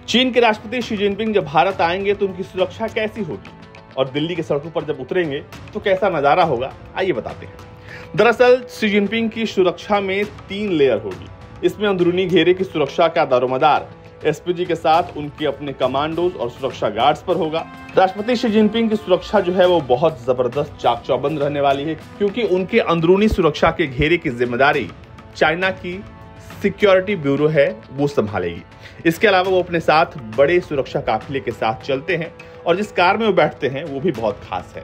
चीन के राष्ट्रपति शी जिनपिंग जब भारत आएंगे तो उनकी सुरक्षा कैसी होगी और दिल्ली के सड़कों पर जब उतरेंगे तो कैसा नजारा होगा, आइए बताते हैं। दरअसल शी जिनपिंग की सुरक्षा में 3 लेयर होगी। इसमें अंदरूनी घेरे की सुरक्षा का दारोमदार एसपीजी के साथ उनके अपने कमांडोज और सुरक्षा गार्ड्स पर होगा। राष्ट्रपति शी जिनपिंग की सुरक्षा जो है वो बहुत जबरदस्त चाक चौबंद रहने वाली है, क्योंकि उनके अंदरूनी सुरक्षा के घेरे की जिम्मेदारी चाइना की सिक्योरिटी ब्यूरो है, वो संभालेगी। इसके अलावा वो अपने साथ बड़े सुरक्षा काफिले के साथ चलते हैं और जिस कार में वो बैठते हैं वो भी बहुत खास है।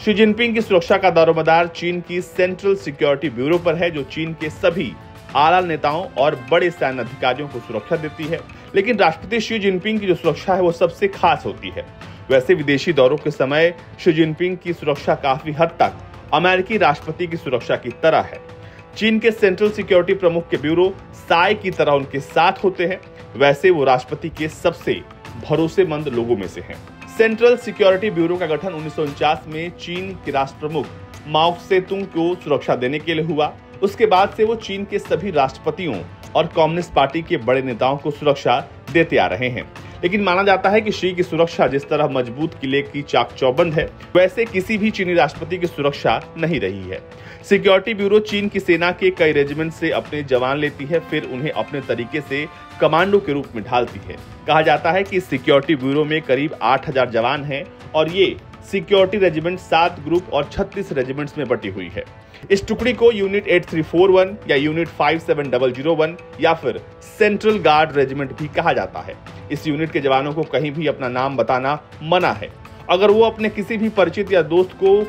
शी जिनपिंग की सुरक्षा का दारोमदार चीन की सेंट्रल सिक्योरिटी ब्यूरो पर है, जो चीन के सभी आला नेताओं और बड़े सैन्य अधिकारियों को सुरक्षा देती है। लेकिन राष्ट्रपति शी जिनपिंग की जो सुरक्षा है वो सबसे खास होती है। वैसे विदेशी दौरों के समय शी जिनपिंग की सुरक्षा काफी हद तक अमेरिकी राष्ट्रपति की सुरक्षा की तरह है। चीन के सेंट्रल सिक्योरिटी प्रमुख के ब्यूरो साय की तरह उनके साथ होते हैं। वैसे वो राष्ट्रपति के सबसे भरोसेमंद लोगों में से हैं। सेंट्रल सिक्योरिटी ब्यूरो का गठन 1949 में चीन के राष्ट्र प्रमुख माओ त्से-तुंग को सुरक्षा देने के लिए हुआ। उसके बाद से वो चीन के सभी राष्ट्रपतियों और कम्युनिस्ट पार्टी के बड़े नेताओं को सुरक्षा देते आ रहे हैं। लेकिन माना जाता है कि शी की सुरक्षा जिस तरह मजबूत किले की चाक चौबंद है, वैसे किसी भी चीनी राष्ट्रपति की सुरक्षा नहीं रही है। सिक्योरिटी ब्यूरो चीन की सेना के कई रेजिमेंट से अपने जवान लेती है, फिर उन्हें अपने तरीके से कमांडो के रूप में ढालती है। कहा जाता है कि सिक्योरिटी ब्यूरो में करीब 8000 जवान हैं और ये सिक्योरिटी रेजिमेंट 7 ग्रुप और 36 रेजिमेंट्स में बटी हुई है। इस टुकड़ी को यूनिट 8341 या यूनिट 57001 या फिर सेंट्रल गार्ड रेजिमेंट भी कहा जाता है। इस यूनिट के जवानों को कहीं भी अपना नाम बताना मना है। अगर वो अपने किसी भी परिचित या दोस्त को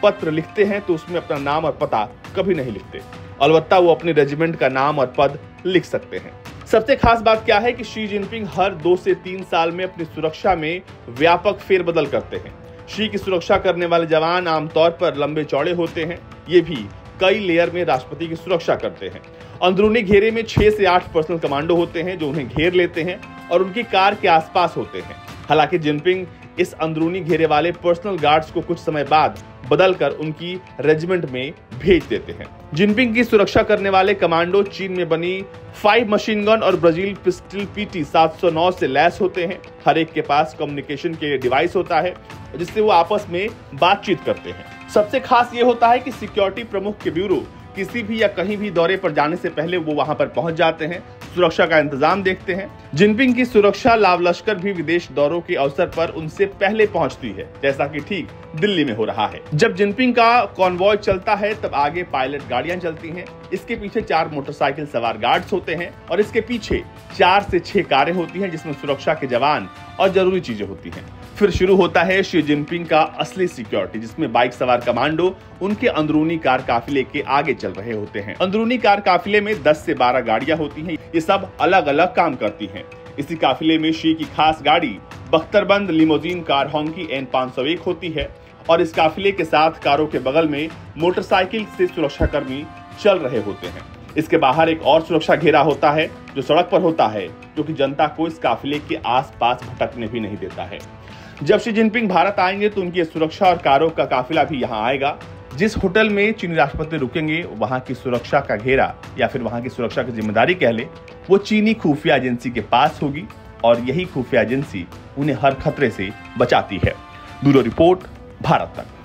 पत्र लिखते हैं तो उसमें अपना नाम और पता कभी नहीं लिखते। अलबत्ता वो अपने रेजिमेंट का नाम और पद लिख सकते हैं। सबसे खास बात क्या है कि शी जिनपिंग हर 2 से 3 साल में अपनी सुरक्षा में व्यापक फेरबदल करते हैं। शी की सुरक्षा करने वाले जवान आमतौर पर लंबे चौड़े होते हैं। ये भी कई लेयर में राष्ट्रपति की सुरक्षा करते हैं। अंदरूनी घेरे में 6 से 8 पर्सनल कमांडो होते हैं जो उन्हें घेर लेते हैं और उनकी कार के आसपास होते हैं। हालांकि जिनपिंग इस अंदरूनी घेरे वाले पर्सनल गार्ड्स को कुछ समय बाद बदलकर उनकी रेजिमेंट में भेज देते हैं। जिनपिंग की सुरक्षा करने वाले कमांडो चीन में बनी 5 मशीन गन और ब्राजील पिस्टल PT 709 से लैस होते हैं। हर एक के पास कम्युनिकेशन के डिवाइस होता है जिससे वो आपस में बातचीत करते हैं। सबसे खास ये होता है कि सिक्योरिटी प्रमुख के ब्यूरो किसी भी या कहीं भी दौरे पर जाने से पहले वो वहां पर पहुंच जाते हैं, सुरक्षा का इंतजाम देखते हैं। जिनपिंग की सुरक्षा लाव लश्कर भी विदेश दौरों के अवसर पर उनसे पहले पहुंचती है, जैसा कि ठीक दिल्ली में हो रहा है। जब जिनपिंग का कॉन्वॉय चलता है तब आगे पायलट गाड़ियां चलती हैं, इसके पीछे 4 मोटरसाइकिल सवार गार्ड्स होते हैं और इसके पीछे 4 से 6 कारें होती हैं जिसमें सुरक्षा के जवान और जरूरी चीजें होती हैं। फिर शुरू होता है शी जिनपिंग का असली सिक्योरिटी, जिसमें बाइक सवार कमांडो उनके अंदरूनी कार काफिले के आगे चल रहे होते हैं। अंदरूनी कार काफिले में 10 से 12 गाड़ियां होती हैं। ये सब अलग अलग काम करती हैं। इसी काफिले में शी की खास गाड़ी बख्तरबंद लिमोजीन कार होंकी N501 होती है और इस काफिले के साथ कारों के बगल में मोटरसाइकिल से सुरक्षाकर्मी चल रहे होते हैं। इसके बाहर एक और सुरक्षा घेरा होता है जो सड़क पर होता है, जो कि जनता को इस काफिले के आसपास भटकने भी नहीं देता है। जब शी जिनपिंग भारत आएंगे तो उनकी सुरक्षा और कारों का काफिला भी यहाँ आएगा। जिस होटल में चीनी राष्ट्रपति रुकेंगे वहां की सुरक्षा का घेरा या फिर वहां की सुरक्षा की जिम्मेदारी कह ले, वो चीनी खुफिया एजेंसी के पास होगी और यही खुफिया एजेंसी उन्हें हर खतरे से बचाती है। ब्यूरो रिपोर्ट, भारत तक।